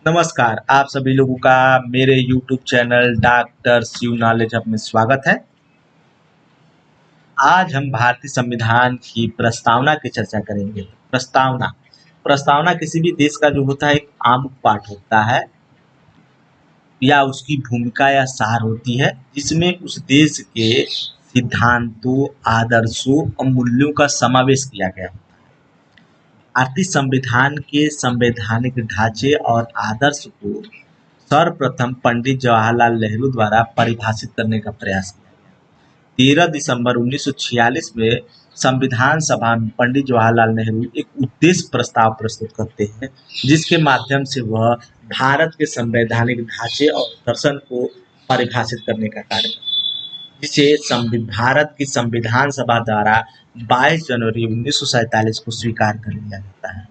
नमस्कार, आप सभी लोगों का मेरे YouTube channel doctor Shiv knowledge hub में स्वागत है। आज हम भारतीय संविधान की प्रस्तावना की चर्चा करेंगे। प्रस्तावना प्रस्तावना किसी भी देश का जो होता है एक आमुख पाठ होता है या उसकी भूमिका या सार होती है, जिसमें उस देश के सिद्धांतों, आदर्शों और मूल्यों का समावेश किया गया है। भारतीय संविधान के संवैधानिक ढांचे और आदर्श को सर्वप्रथम पंडित जवाहरलाल नेहरू द्वारा परिभाषित करने का प्रयास किया गया। 13 दिसंबर 1946 में संविधान सभा में पंडित जवाहरलाल नेहरू एक उद्देश्य प्रस्ताव प्रस्तुत करते हैं, जिसके माध्यम से वह भारत के संवैधानिक ढांचे और दर्शन को परिभाषित करने का कार्य करते हैं, जिसे भारत की संविधान सभा द्वारा 22 जनवरी 1947 को स्वीकार कर लिया जाता है।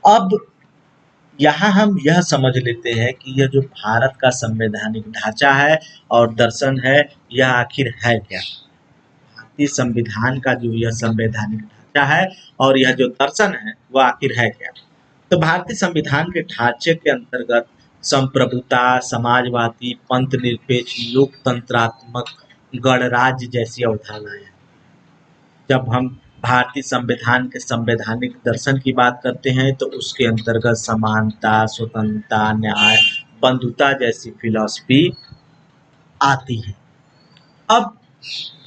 अब यहाँ हम यह समझ लेते हैं कि यह जो भारत का संवैधानिक ढांचा है और दर्शन है, यह आखिर है क्या? भारतीय संविधान का जो यह संवैधानिक ढांचा है और यह जो दर्शन है, वह आखिर है क्या? तो भारतीय संविधान के ढांचे के अंतर्गत संप्रभुता, समाजवादी, पंथ निरपेक्ष, लोकतंत्रात्मक, गणराज्य जैसी अवधारणाएं हैं। जब हम भारतीय संविधान के संवैधानिक दर्शन की बात करते हैं तो उसके अंतर्गत समानता, स्वतंत्रता, न्याय, बंधुता जैसी फिलॉसफी आती है। अब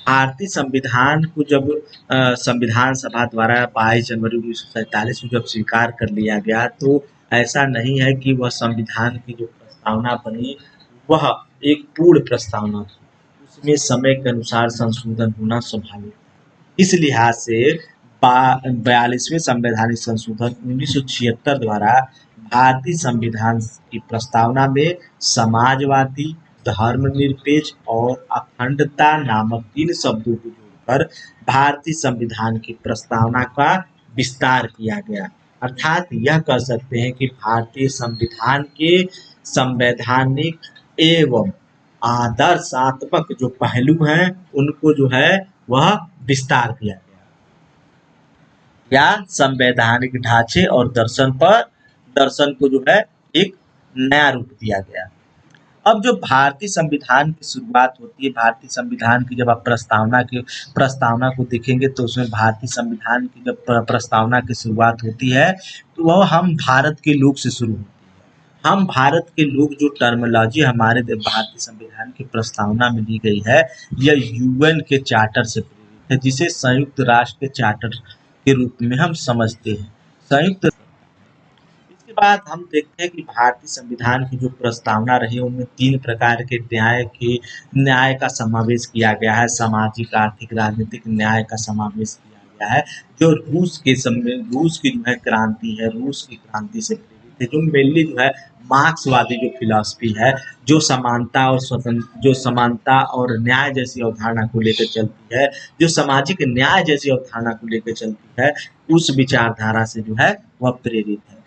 भारतीय संविधान को जब संविधान सभा द्वारा 22 जनवरी 1947 में जब स्वीकार कर लिया गया, तो ऐसा नहीं है कि वह संविधान की जो प्रस्तावना बनी वह एक पूर्ण प्रस्तावना थी। उसमें समय के अनुसार संशोधन होना स्वाभाविक। इस लिहाज से 42वें संवैधानिक संशोधन 1976 द्वारा भारतीय संविधान की प्रस्तावना में समाजवादी, धर्मनिरपेक्ष और अखंडता नामक 3 शब्दों को जोड़कर भारतीय संविधान की प्रस्तावना का विस्तार किया गया। अर्थात यह कह सकते हैं कि भारतीय संविधान के संवैधानिक एवं आदर्शात्मक जो पहलू हैं, उनको जो है वह विस्तार किया गया या संवैधानिक ढांचे और दर्शन को जो है एक नया रूप दिया गया। अब जो भारतीय संविधान की शुरुआत होती है, भारतीय संविधान की जब आप प्रस्तावना को देखेंगे तो उसमें भारतीय संविधान की जब प्रस्तावना की शुरुआत होती है तो वह हम भारत के लोग से शुरू होती है। हम भारत के लोग जो टर्मिनोलॉजी हमारे भारतीय संविधान की प्रस्तावना में दी गई है, यह यूएन के चार्टर से प्रेरित है, जिसे संयुक्त राष्ट्र के चार्टर के रूप में हम समझते हैं। संयुक्त इसके बाद हम देखते हैं कि भारतीय संविधान की जो प्रस्तावना रही उनमें 3 प्रकार के न्याय का समावेश किया गया है। सामाजिक, आर्थिक, राजनीतिक न्याय का समावेश किया गया है। जो रूस की जो है क्रांति है, रूस की क्रांति से प्रेरित है, जो मेनली जो है मार्क्सवादी जो फिलॉसफी है, जो समानता और न्याय जैसी अवधारणा को लेकर चलती है, जो सामाजिक न्याय जैसी अवधारणा को लेकर चलती है, उस विचारधारा से जो है वह प्रेरित है।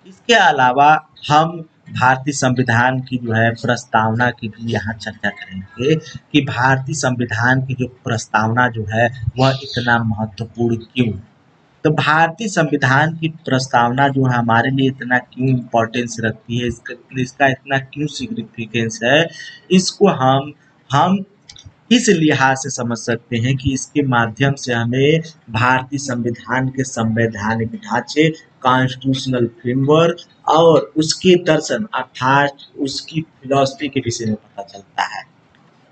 इसके अलावा हम भारतीय संविधान की जो है प्रस्तावना की भी यहाँ चर्चा करेंगे कि भारतीय संविधान की जो प्रस्तावना जो है वह इतना महत्वपूर्ण क्यों है। तो भारतीय संविधान की प्रस्तावना जो है हमारे लिए इतना क्यों इम्पोर्टेंस रखती है, इसका इतना क्यों सिग्निफिकेंस है, इसको हम इस लिहाज से समझ सकते हैं कि इसके माध्यम से हमें भारतीय संविधान के संवैधानिक ढांचे, कॉन्स्टिट्यूशनल फ्रेमवर्क और उसके दर्शन अर्थात उसकी फिलॉसफी के विषय में पता चलता है।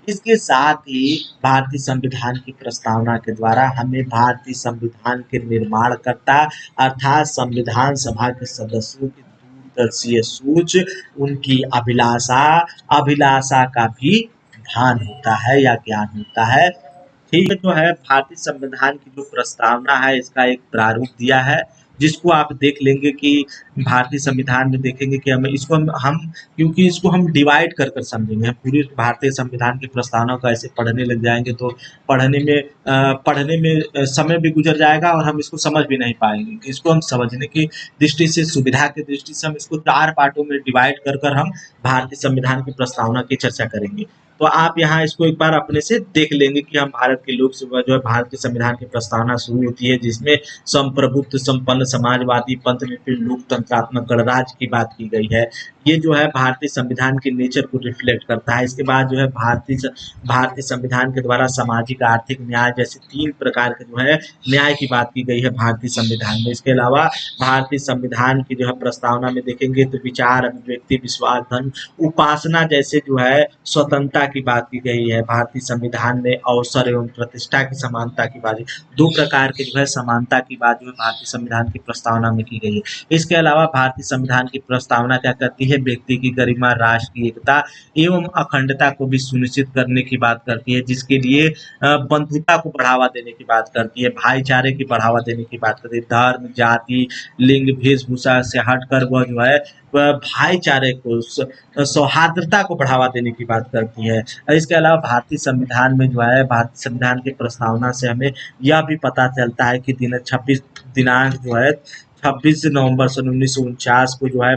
इसके साथ ही भारतीय संविधान की प्रस्तावना के द्वारा हमें भारतीय संविधान के निर्माणकर्ता अर्थात संविधान सभा के सदस्यों की दूरदर्शी सोच, उनकी अभिलाषा का भी भान होता है या ज्ञान होता है। ठीक है, जो है भारतीय संविधान की जो प्रस्तावना है इसका एक प्रारूप दिया है, जिसको आप देख लेंगे कि भारतीय संविधान में देखेंगे कि हमें इसको हम क्योंकि इसको हम डिवाइड कर कर समझेंगे। हम पूरी भारतीय संविधान की प्रस्तावना को ऐसे पढ़ने लग जाएंगे तो पढ़ने में समय भी गुजर जाएगा और हम इसको समझ भी नहीं पाएंगे। इसको हम समझने की दृष्टि से, सुविधा की दृष्टि से हम इसको 4 पार्टों में डिवाइड कर कर हम भारतीय संविधान की प्रस्तावना की चर्चा करेंगे। तो आप यहाँ इसको एक बार अपने से देख लेंगे कि हम भारत के लोक सेवा जो है भारत के संविधान की प्रस्तावना शुरू होती है, जिसमें संप्रभुत्व संपन्न समाजवादी पंथ निरपेक्ष लोकतंत्रात्मक गणराज्य की बात की गई है। ये जो है भारतीय संविधान के नेचर को रिफ्लेक्ट करता है। इसके बाद जो है भारतीय संविधान के द्वारा सामाजिक आर्थिक न्याय जैसे 3 प्रकार के जो है न्याय की बात की गई है भारतीय संविधान में। इसके अलावा भारतीय संविधान की जो है प्रस्तावना में देखेंगे तो विचार, अभिव्यक्ति, विश्वास, धर्म, उपासना जैसे जो है स्वतंत्रता की बात की गई है। भारतीय संविधान में अवसर एवं प्रतिष्ठा की समानता की बात, 2 प्रकार के जो है समानता की बात जो है भारतीय संविधान की प्रस्तावना में की गई है। इसके अलावा भारतीय संविधान की प्रस्तावना क्या करती है, व्यक्ति की गरिमा, राष्ट्र की एकता एवं अखंडता को भी सुनिश्चित करने की बात करती है, जिसके लिए बंधुता को बढ़ावा देने की बात करती है, भाईचारे की बढ़ावा देने की बात करती है, धर्म, जाति, लिंग, वेशभूषा से हटकर वह जो है भाईचारे को, सौहार्दता को बढ़ावा देने की बात करती है। इसके अलावा भारतीय संविधान में जो है भारतीय संविधान की प्रस्तावना से हमें यह भी पता चलता है कि दिनांक जो है 26 नवंबर सन 1949 को जो है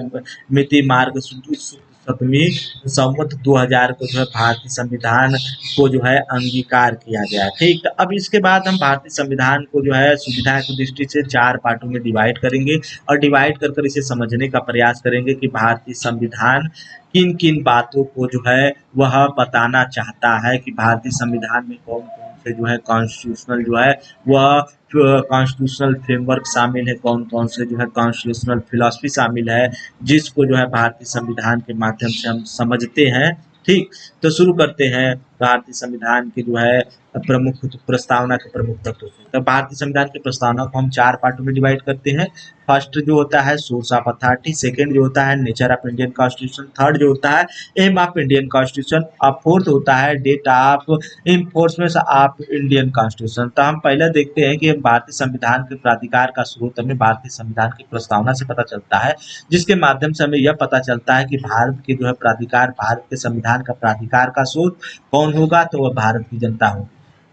मिति मार्ग सतमी संवत 2000 को जो है भारतीय संविधान को जो है अंगीकार किया गया है। ठीक, तो अब इसके बाद हम भारतीय संविधान को जो है सुविधा की दृष्टि से 4 पार्टों में डिवाइड करेंगे और डिवाइड कर कर इसे समझने का प्रयास करेंगे कि भारतीय संविधान किन किन बातों को जो है वह बताना चाहता है, कि भारतीय संविधान में कौन कौन से जो है कॉन्स्टिट्यूशनल जो है वह कॉन्स्टिट्यूशनल फ्रेमवर्क शामिल है, कौन कौन से जो है कॉन्स्टिट्यूशनल फिलॉसफी शामिल है, जिसको जो है भारतीय संविधान के माध्यम से हम समझते हैं। ठीक, तो शुरू करते हैं भारतीय संविधान की जो है प्रमुख प्रस्तावना के प्रमुख तत्वों से। तो भारतीय संविधान की प्रस्तावना को हम 4 पार्टों में डिवाइड करते हैं। फर्स्ट जो होता है सोर्स ऑफ अथॉरिटी, सेकंड जो होता है nature of Indian constitution, third जो होता है एम ऑफ इंडियन कॉन्स्टिट्यूशन और फोर्थ होता है date of enforcement of Indian constitution. तो हम पहले देखते हैं कि भारतीय संविधान के प्राधिकार का स्रोत हमें भारतीय संविधान की प्रस्तावना से पता चलता है, जिसके माध्यम से हमें यह पता चलता है कि भारत के जो है प्राधिकार, भारत के संविधान का प्राधिकार का स्रोत कौन होगा, तो वह भारत की जनता होगी।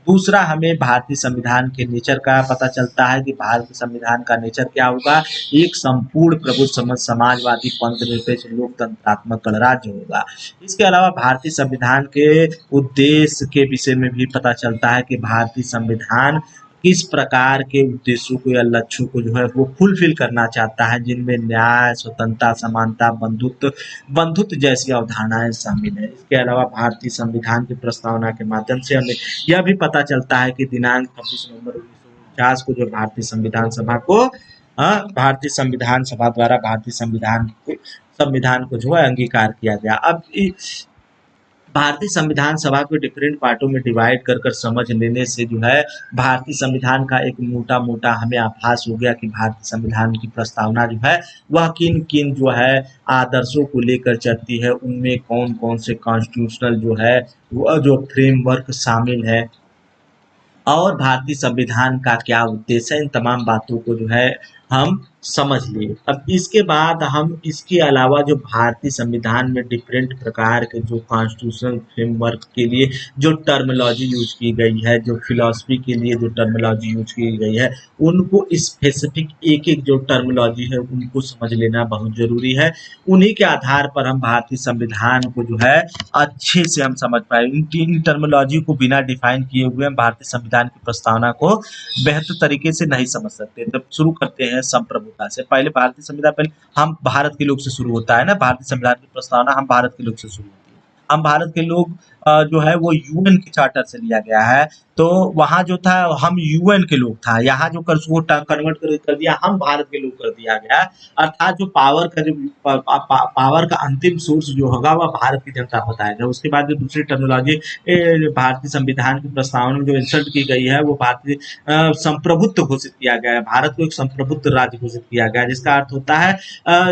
दूसरा, हमें भारतीय संविधान के नेचर का पता चलता है कि भारतीय संविधान का नेचर क्या होगा, एक संपूर्ण प्रभुत्व समाजवादी पंथ निरपेक्ष लोकतंत्रात्मक गणराज्य होगा। इसके अलावा भारतीय संविधान के उद्देश्य के विषय में भी पता चलता है कि भारतीय संविधान किस प्रकार के उद्देश्यों को या लक्ष्यों को जो है वो फुलफिल करना चाहता है, जिनमें न्याय, स्वतंत्रता, समानता, बंधुत्व जैसी अवधारणाएं शामिल है। इसके अलावा भारतीय संविधान की प्रस्तावना के माध्यम से हमें यह भी पता चलता है कि दिनांक 26 नवंबर 1949 को जो भारतीय संविधान सभा द्वारा भारतीय संविधान को जो है अंगीकार किया गया। अब भारतीय संविधान सभा को डिफरेंट पार्टों में डिवाइड कर कर समझ लेने से जो है भारतीय संविधान का एक मोटा हमें आभास हो गया कि भारतीय संविधान की प्रस्तावना जो है वह किन किन जो है आदर्शों को लेकर चलती है, उनमें कौन कौन से कॉन्स्टिट्यूशनल जो है वह जो फ्रेमवर्क शामिल है और भारतीय संविधान का क्या उद्देश्य है, इन तमाम बातों को जो है हम समझ लिए। अब इसके बाद हम इसके अलावा जो भारतीय संविधान में डिफरेंट प्रकार के जो कॉन्स्टिट्यूशनल फ्रेमवर्क के लिए जो टर्मिनोलॉजी यूज की गई है, जो फिलॉसफी के लिए जो टर्मिनोलॉजी यूज की गई है, उनको स्पेसिफिक एक एक जो टर्मिनोलॉजी है उनको समझ लेना बहुत जरूरी है। उन्हीं के आधार पर हम भारतीय संविधान को जो है अच्छे से हम समझ पाए। इन टर्मिनोलॉजी को बिना डिफाइन किए हुए हम भारतीय संविधान की प्रस्तावना को बेहतर तरीके से नहीं समझ सकते। तब शुरू करते हैं संप्रभुता से। पहले भारतीय संविधान, पहले हम भारत के लोग से शुरू होता है ना, भारतीय संविधान की प्रस्तावना हम भारत के लोग से शुरू होती है। हम भारत के लोग जो है वो यूएन के चार्टर से लिया गया है, तो वहां जो था हम यूएन के लोग था, यहाँ जो कन्वर्ट कर दिया हम भारत के लोग कर दिया गया। अर्थात जो पावर का अंतिम सोर्स जो होगा वह भारत की जनता बताएगा। उसके बाद जो दूसरी टर्मिनोलॉजी भारतीय संविधान की प्रस्तावना में जो इंसर्ट की गई है वो भारतीय संप्रभुत्व घोषित किया गया है, भारत को एक संप्रभुत्व राज्य घोषित किया गया है, जिसका अर्थ होता है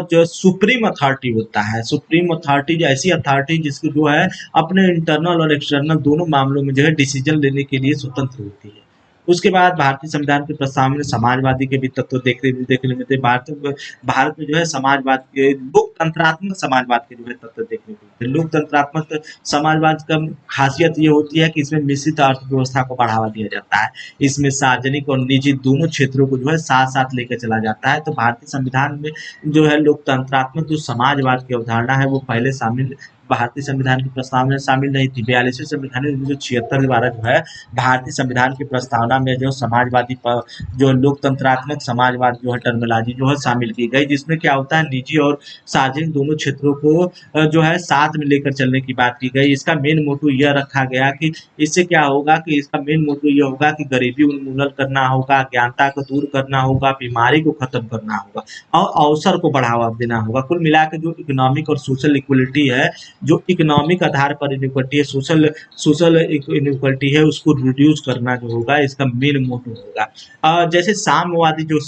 जो सुप्रीम अथॉरिटी होता है, सुप्रीम अथॉरिटी ऐसी अथॉरिटी जिसकी जो है अपने इंटरनल और एक्सटर्नल दोनों मामलों में जो है डिसीजन लेने के लिए स्वतंत्र होती है। उसके बाद भारतीय संविधान के प्रस्तावना में समाजवादी के भी तत्व देखने मिलते। भारत में जो है समाजवाद के लोकतंत्रात्मक समाजवाद के जो है तत्व देखने को मिलते। लोकतंत्रात्मक समाजवाद का खासियत ये होती है कि इसमें मिश्रित अर्थव्यवस्था को बढ़ावा दिया जाता है, इसमें सार्वजनिक और निजी दोनों क्षेत्रों को जो है साथ साथ लेकर चला जाता है। तो भारतीय संविधान में जो है लोकतंत्रात्मक जो समाजवाद की अवधारणा है वो पहले शामिल भारतीय संविधान की प्रस्तावना में शामिल नहीं थी। 42वें संविधान में 1976 द्वारा जो है भारतीय संविधान की प्रस्तावना में जो समाजवादी जो लोकतंत्रात्मक समाजवाद जो है टर्मिनोलॉजी जो है शामिल की गई, जिसमें क्या होता है निजी और सार्वजनिक दोनों क्षेत्रों को जो है साथ में लेकर चलने की बात की गई। इसका मेन मोटो यह रखा गया कि इससे क्या होगा कि इसका मेन मोटो यह होगा कि गरीबी उन्मूलन करना होगा, अज्ञानता को दूर करना होगा, बीमारी को खत्म करना होगा और अवसर को बढ़ावा देना होगा। कुल मिला के जो इकोनॉमिक और सोशल इक्वलिटी है, जो इकोनॉमिक आधार पर इनइक्वालिटी है, सोशल सोशल इनइक्वालिटी है, उसको रिड्यूस करना जो होगा इसका मेन मोटो होगा। जैसे साम्यवादी जो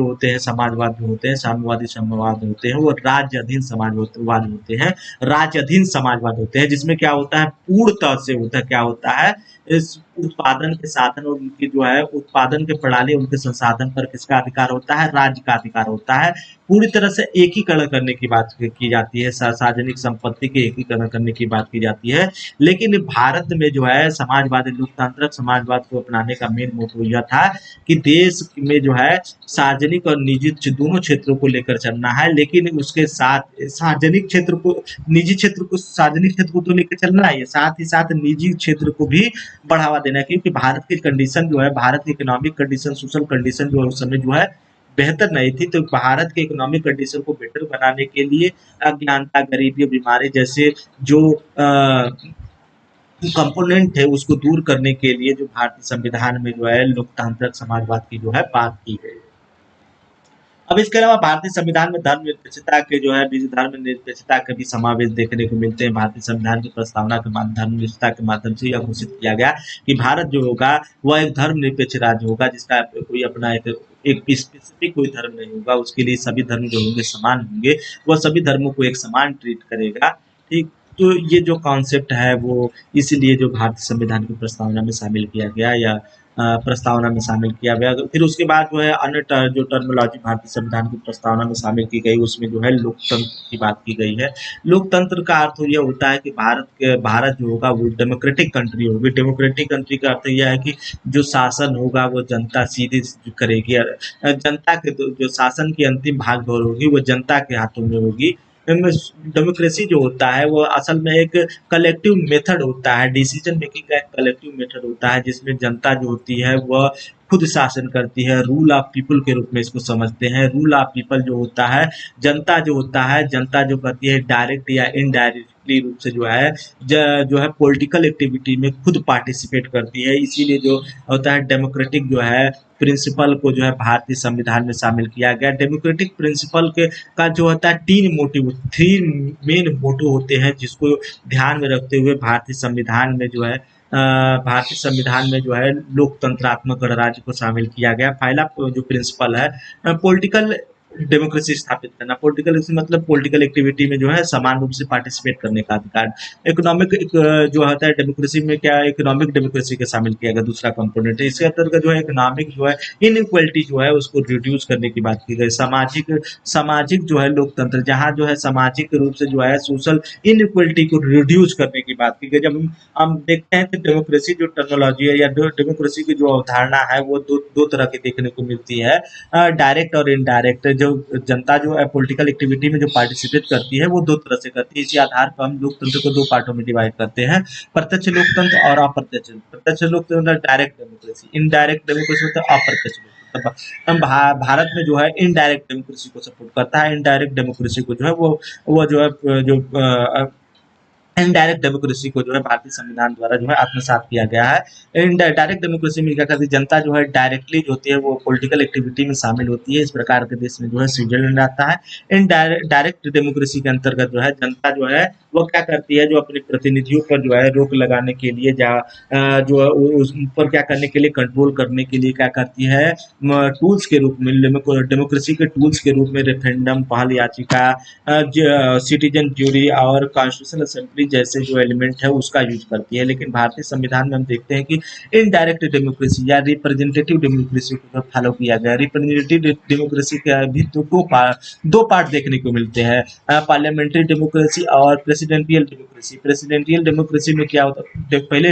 होते हैं समाजवाद जो होते हैं, साम्यवादी समाजवाद होते हैं, वो राज्य अधीन समाजवाद होते हैं, राज्य अधीन समाजवाद होते हैं, जिसमें क्या होता है पूर्णतः से होता है क्या होता है इस उत्पादन के साधन और उनकी जो है उत्पादन के प्रणाली उनके संसाधन पर किसका अधिकार होता है, राज्य का अधिकार होता है। पूरी तरह से एकीकरण करने की बात की जाती है, सार्वजनिक संपत्ति के एकीकरण करने की बात की जाती है। लेकिन भारत में जो है समाजवादी लोकतांत्रिक समाजवाद को अपनाने का मेन मोटो यह था कि देश में जो है सार्वजनिक और निजी दोनों क्षेत्रों को लेकर चलना है, लेकिन उसके साथ सार्वजनिक क्षेत्र को निजी क्षेत्र को सार्वजनिक क्षेत्र को तो लेकर चलना है, साथ ही साथ निजी क्षेत्र को भी बढ़ावा देना है, क्योंकि भारत की कंडीशन जो है, भारत की इकोनॉमिक कंडीशन सोशल कंडीशन जो है उस समय जो है बेहतर नहीं थी। तो भारत के इकोनॉमिक कंडीशन को बेटर बनाने के लिए अज्ञानता, गरीबी और बीमारी जैसे जो कंपोनेंट थे उसको दूर करने के लिए जो भारतीय संविधान में जो है लोकतांत्रिक समाजवाद की जो है बात की गई। अब इसके अलावा भारतीय संविधान में धर्मनिरपेक्षता के जो है धर्मनिरपेक्षता के भी समावेश देखने को मिलते हैं। भारतीय संविधान की प्रस्तावना के माध्यम धर्मनिरपेक्षता के माध्यम से यह घोषित किया गया कि भारत जो होगा वह एक धर्मनिरपेक्ष राज्य होगा, जिसका कोई अपना एक स्पेसिफिक कोई धर्म नहीं होगा, उसके लिए सभी धर्म जो होंगे समान होंगे, वह सभी धर्मों को एक समान ट्रीट करेगा। ठीक, तो ये जो कॉन्सेप्ट है वो इसीलिए जो भारतीय संविधान की प्रस्तावना में शामिल किया गया या प्रस्तावना में शामिल किया गया। फिर उसके बाद जो है अन्य जो टर्मिनोलॉजी भारतीय संविधान की प्रस्तावना में शामिल की गई उसमें जो है लोकतंत्र की बात की गई है। लोकतंत्र का अर्थ यह होता है कि भारत जो होगा वो डेमोक्रेटिक कंट्री होगी। डेमोक्रेटिक कंट्री का अर्थ यह है कि जो शासन होगा वो जनता सीधे करेगी, जनता के जो शासन की अंतिम भागदौड़ होगी वो जनता के हाथों में होगी। डेमोक्रेसी जो होता है वो असल में एक कलेक्टिव मेथड होता है, डिसीजन मेकिंग का एक कलेक्टिव मेथड होता है, जिसमें जनता जो होती है वह खुद शासन करती है। रूल ऑफ पीपल के रूप में इसको समझते हैं। रूल ऑफ पीपल जो होता है, जनता जो करती है डायरेक्ट या इनडायरेक्टली रूप से जो है पॉलिटिकल एक्टिविटी में खुद पार्टिसिपेट करती है। इसीलिए जो होता है डेमोक्रेटिक जो है प्रिंसिपल को जो है भारतीय संविधान में शामिल किया गया। डेमोक्रेटिक प्रिंसिपल के का जो होता है थ्री मेन मोटो होते हैं, जिसको ध्यान में रखते हुए भारतीय संविधान में जो है लोकतंत्रात्मक गणराज्य को शामिल किया गया। पहला जो प्रिंसिपल है पॉलिटिकल डेमोक्रेसी स्थापित करना। पॉलिटिकल मतलब पॉलिटिकल एक्टिविटी में जो है समान रूप से पार्टिसिपेट करने का अधिकार। इकोनॉमिक जो होता है डेमोक्रेसी में क्या इकोनॉमिक डेमोक्रेसी को शामिल किया गया, दूसरा कंपोनेंट है। इसके अंतर्गत जो है इकोनॉमिक जो है इनइक्वालिटी जो है उसको रिड्यूस करने की बात की गई। सामाजिक जो है लोकतंत्र, जहाँ जो है सामाजिक रूप से जो है सोशल इनइक्वालिटी को रिड्यूस करने की बात की गई। जब हम देखते हैं कि डेमोक्रेसी जो टर्मिनोलॉजी है या डेमोक्रेसी की जो अवधारणा है वो दो तरह की देखने को मिलती है, डायरेक्ट और इनडायरेक्ट। जो जनता जो है पॉलिटिकल एक्टिविटी में जो पार्टिसिपेट करती है वो दो तरह से करती है। इसी आधार पर हम लोकतंत्र को दो पार्टों में डिवाइड करते हैं, प्रत्यक्ष लोकतंत्र और अप्रत्यक्ष। प्रत्यक्ष लोकतंत्र डायरेक्ट डेमोक्रेसी, इनडायरेक्ट डेमोक्रेसी होता है अप्रत्यक्ष लोकतंत्र। भारत में जो है इनडायरेक्ट डेमोक्रेसी को सपोर्ट करता है। इनडायरेक्ट डेमोक्रेसी को जो है वो जो है जो इनडायरेक्ट डेमोक्रेसी को जो है भारतीय संविधान द्वारा जो है आत्मसात किया गया है। डायरेक्ट डेमोक्रेसी में क्या करती है, जनता जो है डायरेक्टली जो होती है वो पॉलिटिकल एक्टिविटी में शामिल होती है। इस प्रकार के देश में जो है स्विट्जरलैंड आता है। डायरेक्ट डेमोक्रेसी के अंतर्गत जो है जनता जो है वो क्या करती है, जो अपने प्रतिनिधियों पर जो है रोक लगाने के लिए जो है उस पर क्या करने के लिए कंट्रोल करने के लिए क्या करती है, टूल्स के रूप में डेमोक्रेसी के टूल्स के रूप में रेफरेंडम, पहल याचिका, सिटीजन ज्यूरी और कॉन्स्टिट्यूशनल असेंबली जैसे जो एलिमेंट है उसका यूज करती है। लेकिन भारतीय संविधान में हम देखते हैं कि इनडायरेक्ट डेमोक्रेसी या रिप्रेजेंटेटिव डेमोक्रेसी को फॉलो किया गया। रिप्रेजेंटेटिव डेमोक्रेसी के भी दो पार्ट देखने को मिलते हैं, पार्लियामेंट्री डेमोक्रेसी और प्रेसिडेंटियल डेमोक्रेसी। प्रेसिडेंटियल डेमोक्रेसी में क्या होता है, पहले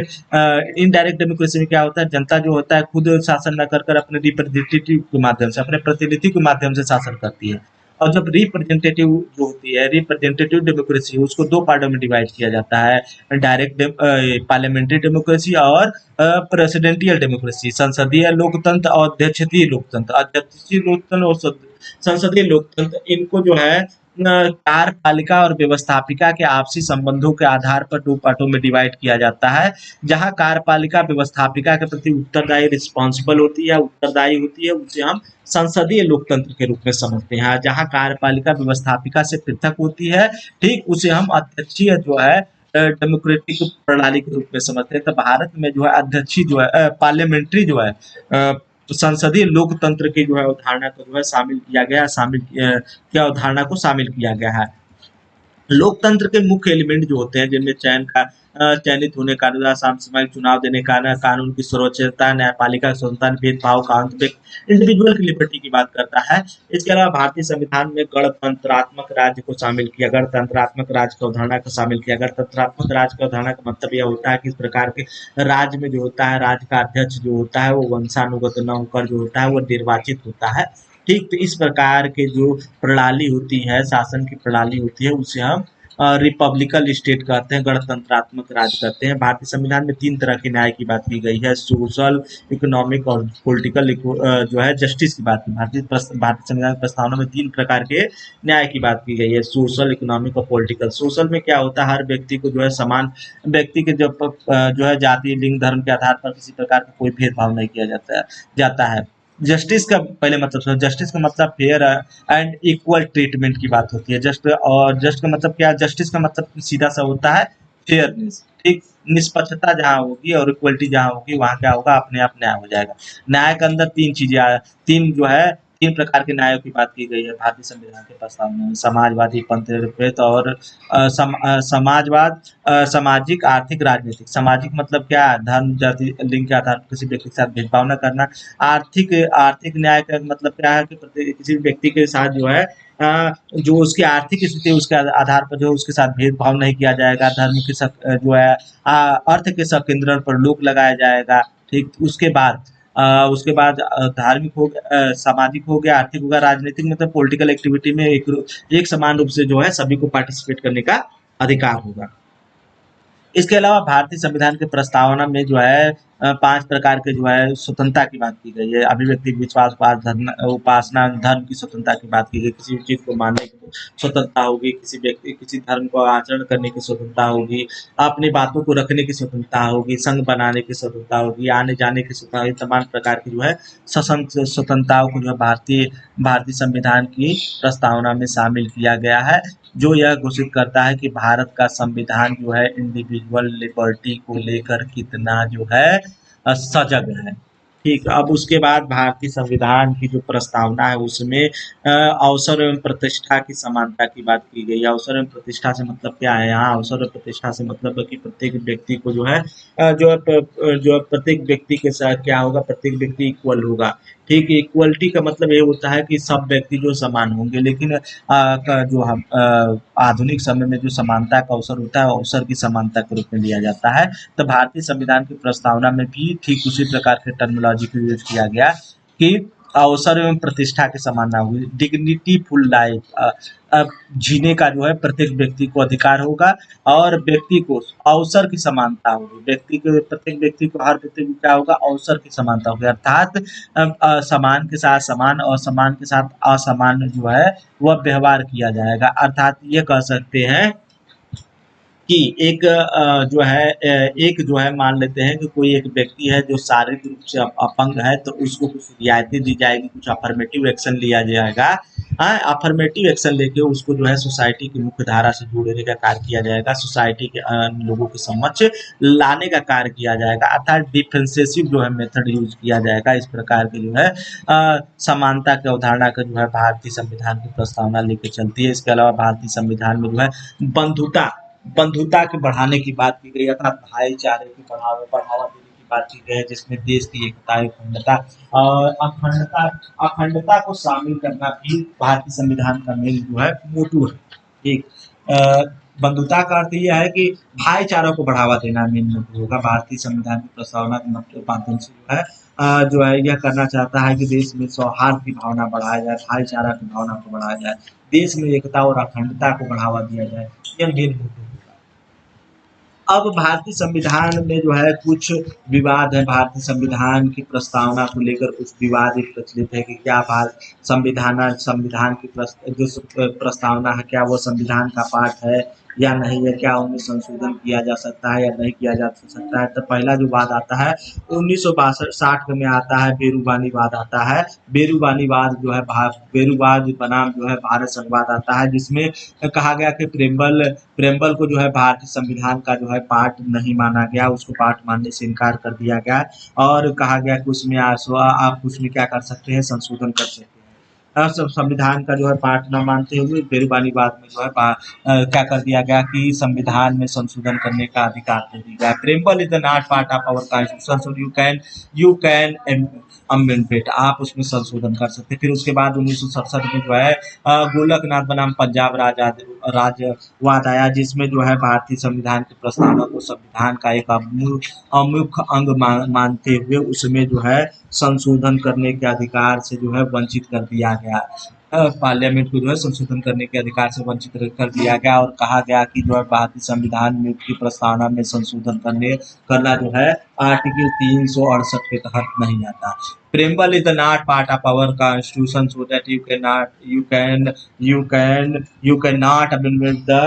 इनडायरेक्ट डेमोक्रेसी में क्या होता है, जनता जो होता है खुद शासन न कर अपने रिप्रेजेंटेटिव के माध्यम से, अपने प्रतिनिधि के माध्यम से शासन करती है। और जब रिप्रेजेंटेटिव जो होती है, रिप्रेजेंटेटिव डेमोक्रेसी, उसको दो पार्टों में डिवाइड किया जाता है, डायरेक्ट पार्लियामेंट्री डेमोक्रेसी और प्रेसिडेंटियल डेमोक्रेसी, संसदीय लोकतंत्र और अध्यक्षीय लोकतंत्र। अध्यक्षीय लोकतंत्र और संसदीय लोकतंत्र, इनको जो है कार्यपालिका और व्यवस्थापिका के आपसी संबंधों के आधार पर दो पार्टों में डिवाइड किया जाता है। जहां कार्यपालिका व्यवस्थापिका के प्रति उत्तरदायी, रिस्पॉन्सिबल होती है, उत्तरदायी होती है, उसे हम संसदीय लोकतंत्र के रूप में समझते हैं। जहां कार्यपालिका व्यवस्थापिका से पृथक होती है, ठीक, उसे हम अध्यक्षीय जो है डेमोक्रेटिक प्रणाली के रूप में समझते हैं। तो भारत में जो है अध्यक्षीय जो है पार्लियामेंट्री जो है संसदीय लोकतंत्र की जो है अवधारणा को जो है शामिल किया गया, क्या अवधारणा को शामिल किया गया है। लोकतंत्र के मुख्य एलिमेंट जो होते हैं, जिनमें चयनित होने का अधिकार, सार्वभौमिक चुनाव देने का कानून की सर्वोच्चता, न्यायपालिका की स्वतंत्रता, भेदभाव का अंत, इंडिविजुअल की लिबर्टी की बात करता है। इसके अलावा भारतीय संविधान में गणतंत्रात्मक राज्य को शामिल किया, गणतंत्रात्मक राज्य की अवधारणा को शामिल किया। गणतंत्रात्मक राज्य की अवधारणा का मतलब यह होता है कि इस प्रकार के राज्य में जो होता है, राज्य का अध्यक्ष जो होता है वो वंशानुगत न होकर जो होता है वो निर्वाचित होता है। ठीक, तो इस प्रकार के जो प्रणाली होती है, शासन की प्रणाली होती है, उसे हम रिपब्लिकल स्टेट कहते हैं, गणतंत्रात्मक राज्य कहते हैं। भारतीय संविधान में तीन तरह के न्याय की बात की गई है, सोशल, इकोनॉमिक और पॉलिटिकल जो है जस्टिस की बात की। भारतीय संविधान प्रस्तावना में तीन प्रकार के न्याय की बात की गई है, सोशल, इकोनॉमिक और पॉलिटिकल। सोशल में क्या होता है, हर व्यक्ति को जो है समान, व्यक्ति के जो है जाति, लिंग, धर्म के आधार पर किसी प्रकार का कोई भेदभाव नहीं किया जाता है। जस्टिस का पहले मतलब समझो। जस्टिस का मतलब फेयर एंड इक्वल ट्रीटमेंट की बात होती है। जस्ट का मतलब क्या है, जस्टिस का मतलब सीधा सा होता है फेयरनेस, ठीक, निष्पक्षता जहाँ होगी और इक्वलिटी जहाँ होगी वहाँ क्या होगा, अपने आप न्याय हो जाएगा। न्याय के अंदर तीन चीजें तीन जो है तीन प्रकार के न्यायों की बात की गई है भारतीय संविधान के प्रस्तावना में, समाजवादी, पंथ निरपेक्ष और समाजवाद, सामाजिक, आर्थिक, राजनीतिक। सामाजिक मतलब क्या है, धर्म, जाति, लिंग के आधार पर किसी व्यक्ति के साथ भेदभाव न करना। आर्थिक आर्थिक न्याय का मतलब क्या है कि किसी व्यक्ति के साथ जो है जो उसकी आर्थिक स्थिति है उसके आधार पर जो है उसके साथ भेदभाव नहीं किया जाएगा। धर्म के जो है अर्थ के संकेंद्रण पर रोक लगाया जाएगा। ठीक, उसके बाद धार्मिक हो गया, सामाजिक हो गया, आर्थिक हो गया, राजनीतिक मतलब पॉलिटिकल एक्टिविटी में एक समान रूप से जो है सभी को पार्टिसिपेट करने का अधिकार होगा। इसके अलावा भारतीय संविधान के प्रस्तावना में जो है पांच प्रकार के जो है स्वतंत्रता की बात की गई है। अभिव्यक्ति, विश्वास, उपासना, धर्म की स्वतंत्रता की बात की गई। किसी चीज को मानने की स्वतंत्रता होगी, किसी व्यक्ति किसी धर्म को आचरण करने की स्वतंत्रता होगी, अपनी बातों को रखने की स्वतंत्रता होगी, संघ बनाने की स्वतंत्रता होगी, आने जाने की स्वतंत्रता, तमाम प्रकार की जो है स्वतंत्रताओं को जो है भारतीय संविधान की प्रस्तावना में शामिल किया गया है, जो यह घोषित करता है कि भारत का संविधान जो है इंडिविजुअल लिबर्टी को लेकर कितना जो है सजग है। ठीक, अब उसके बाद भारतीय संविधान की जो प्रस्तावना है उसमें अवसर एवं प्रतिष्ठा की समानता की बात की गई है। अवसर एवं प्रतिष्ठा से मतलब क्या है, यहाँ अवसर एवं प्रतिष्ठा से मतलब है कि प्रत्येक व्यक्ति को जो है प्रत्येक व्यक्ति के साथ क्या होगा, प्रत्येक व्यक्ति इक्वल होगा। ठीक, इक्वलिटी का मतलब ये होता है कि सब व्यक्ति जो समान होंगे, लेकिन जो हम आधुनिक समय में जो समानता का अवसर होता है अवसर की समानता के रूप में लिया जाता है। तो भारतीय संविधान की प्रस्तावना में भी ठीक उसी प्रकार के टर्मिनोलॉजी को यूज किया गया कि अवसर एवं प्रतिष्ठा की समानता हुई, डिग्निटी फुल लाइफ जीने का जो है प्रत्येक व्यक्ति को अधिकार होगा और व्यक्ति को अवसर की समानता होगी। प्रत्येक व्यक्ति को हर व्यक्ति को क्या होगा, अवसर की समानता होगी, अर्थात समान के साथ समान और समान के साथ असमान जो है वह व्यवहार किया जाएगा। अर्थात ये कह सकते हैं कि एक जो है मान लेते हैं कि कोई एक व्यक्ति है जो शारीरिक रूप से अपंग है, तो उसको कुछ रियायतें दी जाएगी, कुछ अफर्मेटिव एक्शन लिया जाएगा। हाँ, अफर्मेटिव एक्शन लेके उसको जो है सोसाइटी की मुख्य धारा से जोड़ने का कार्य किया जाएगा, सोसाइटी के लोगों के समक्ष लाने का कार्य किया जाएगा, अर्थात डिफरेंशिएटिव जो है मेथड यूज किया जाएगा। इस प्रकार के जो है समानता की अवधारणा का जो है भारतीय संविधान की प्रस्तावना लेके चलती है। इसके अलावा भारतीय संविधान में जो है बंधुता के बढ़ाने की बात की गई, अर्थात भाईचारे की बढ़ावा देने की बात की गई है, जिसमें देश की एकता, अखंडता और अखंडता को शामिल करना भी भारतीय संविधान का मेन जो है मोटू है। ठीक, बंधुता का अर्थ यह है कि भाईचारा को बढ़ावा देना मेन मोटिव होगा। भारतीय संविधान की प्रस्तावना के माध्यम से जो है यह करना चाहता है कि देश में सौहार्द की भावना बढ़ाया जाए, भाईचारा की भावना को बढ़ाया जाए, देश में एकता और अखंडता को बढ़ावा दिया जाए, यह मेन मोटिव होगा। अब भारतीय संविधान में जो है कुछ विवाद है, भारतीय संविधान की प्रस्तावना को लेकर कुछ विवाद एक प्रचलित है कि क्या भारत संविधान की जो प्रस्तावना है क्या वो संविधान का पार्ट है या नहीं है, क्या उनमें संशोधन किया जा सकता है या नहीं किया जा सकता है। तो पहला जो वाद आता है 1962 में आता है, बेरूबानीवाद आता है। बेरूबानीवाद जो है बेरूवाद बनाम जो है भारत संघवाद आता है, जिसमें कहा गया कि प्रेमबल को जो है भारतीय संविधान का जो है पार्ट नहीं माना गया, उसको पार्ट मानने से इनकार कर दिया गया और कहा गया कि उसमें आप उसमें क्या कर सकते हैं, संशोधन कर सकते हैं। संविधान का जो है पार्ट न मानते हुए बेरूबानीवाद में जो है क्या कर दिया गया कि संविधान में संशोधन करने का अधिकार दे दिया गया। Preamble is not part of our constitution, so you can amendment, आप उसमें संशोधन कर सकते हैं। फिर उसके बाद 1967 में जो है गोलकनाथ बनाम पंजाब राज्यवाद आया, जिसमें जो है भारतीय संविधान की प्रस्तावना को संविधान का एक अमुख्य अंग मानते हुए उसमें जो है संशोधन करने के अधिकार से जो है वंचित कर दिया गया। पार्लियामेंट को जो है संशोधन करने के अधिकार से वंचित कर दिया गया और कहा गया कि जो है भारतीय संविधान में की प्रस्तावना में संशोधन करना जो है आर्टिकल 368 के तहत नहीं आता। Preamble is not part of our constitution, so that you cannot amend the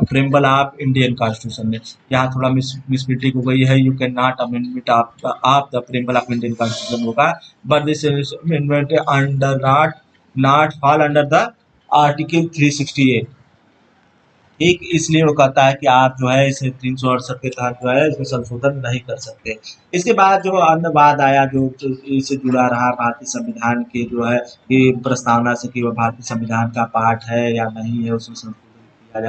preamble of Indian constitution में यहाँ थोड़ा मिसप्रिंटिंग हो गई है, you can not amendment of the preamble of Indian constitution होगा, but this amendment under not fall under the article 368। ठीक, इसलिए वो कहता है कि आप जो है इसे 368 के तहत जो है इसमें संशोधन नहीं कर सकते। इसके बाद जो अन्य वाद आया जो इससे जुड़ा रहा भारतीय संविधान के जो है कि प्रस्तावना से कि वह भारतीय संविधान का पार्ट है या नहीं है, उसमें संशोधन किया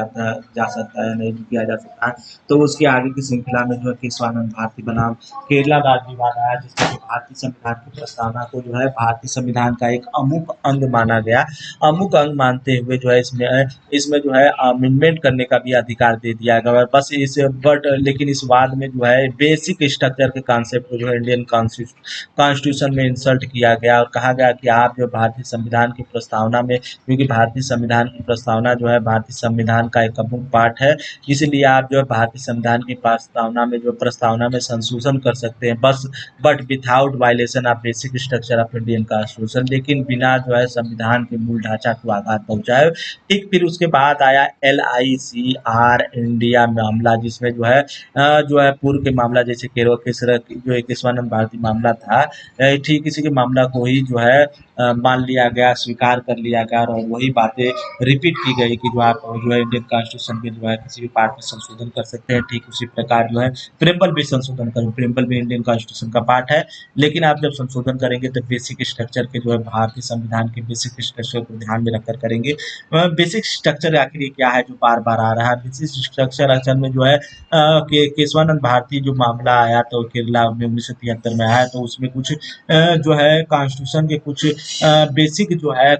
जा सकता है नहीं किया जा सकता है। तो उसके आगे की श्रृंखला में जो है केशवानंद भारती बनाम केरला राज्य विवाद आया, जिसमें भारतीय संविधान की प्रस्तावना को जो है भारतीय संविधान का एक अमुक अंग माना गया। अमुक अंग मानते हुए जो है इसमें जो है अमेंडमेंट करने का भी अधिकार दे दिया गया। बस लेकिन इस वाद में जो है बेसिक स्ट्रक्चर के कॉन्सेप्ट को जो है इंडियन कॉन्स्टिट्यूशन में इंसर्ट किया गया और कहा गया कि आप जो भारतीय संविधान की प्रस्तावना में, क्योंकि भारतीय संविधान की प्रस्तावना जो है भारतीय संविधान का एक अमुक पार्ट है, इसलिए आप जो है भारतीय संविधान की प्रस्तावना में संशोधन कर सकते हैं, but without violation of basic structure of Indian constitution, लेकिन बिना जो है संविधान के मूल ढांचा को आघात पहुंचाए। ठीक, फिर उसके बाद आया LICR इंडिया मामला, जिसमें जो है पूर्व के मामला जैसे जो केशवानंद भारती मामला था, ठीक इसी के मामला को ही जो है मान लिया गया, स्वीकार कर लिया गया और वही बातें रिपीट की गई कि जो आप जो है इंडियन कॉन्स्टिट्यूशन के जो है किसी भी पार्ट में संशोधन कर सकते हैं। ठीक उसी प्रकार जो है प्रेम्बल भी संशोधन करें, प्रेम्बल भी इंडियन कॉन्स्टिट्यूशन का पार्ट है, लेकिन आप जब संशोधन करेंगे तो बेसिक स्ट्रक्चर के जो है भारतीय संविधान के बेसिक स्ट्रक्चर को ध्यान में रखकर करेंगे। बेसिक स्ट्रक्चर आखिर क्या है जो बार बार आ रहा है? बेसिक स्ट्रक्चर असल में जो है केशवानंद भारती जो मामला आया तो केरला में 1973 में आया, तो उसमें कुछ जो है कॉन्स्टिट्यूशन के कुछ बेसिक जो है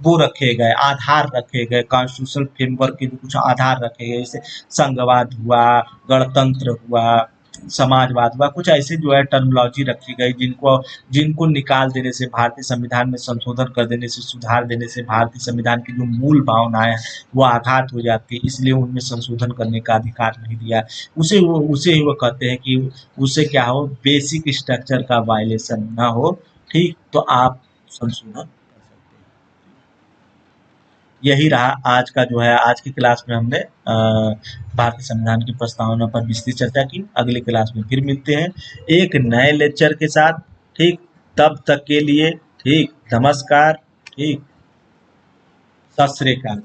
वो रखे गए, आधार रखे गए, कॉन्स्टिट्यूशनल फ्रेमवर्क के जो कुछ आधार रखे गए, जैसे संघवाद हुआ, गणतंत्र हुआ, समाजवाद हुआ, कुछ ऐसे जो है टर्मिनोलॉजी रखी गई जिनको निकाल देने से, भारतीय संविधान में संशोधन कर देने से, सुधार देने से भारतीय संविधान की जो मूल भावनाएं वो आघात हो जाती है, इसलिए उनमें संशोधन करने का अधिकार नहीं दिया। उसे ही वो कहते हैं कि उससे क्या हो, बेसिक स्ट्रक्चर का वायलेशन ना हो। ठीक, तो आप संशोधन, यही रहा आज का जो है, आज की क्लास में हमने भारतीय संविधान की प्रस्तावना पर विस्तृत चर्चा की। अगली क्लास में फिर मिलते हैं एक नए लेक्चर के साथ। ठीक, तब तक के लिए ठीक, नमस्कार, ठीक, सत श्री अकाल।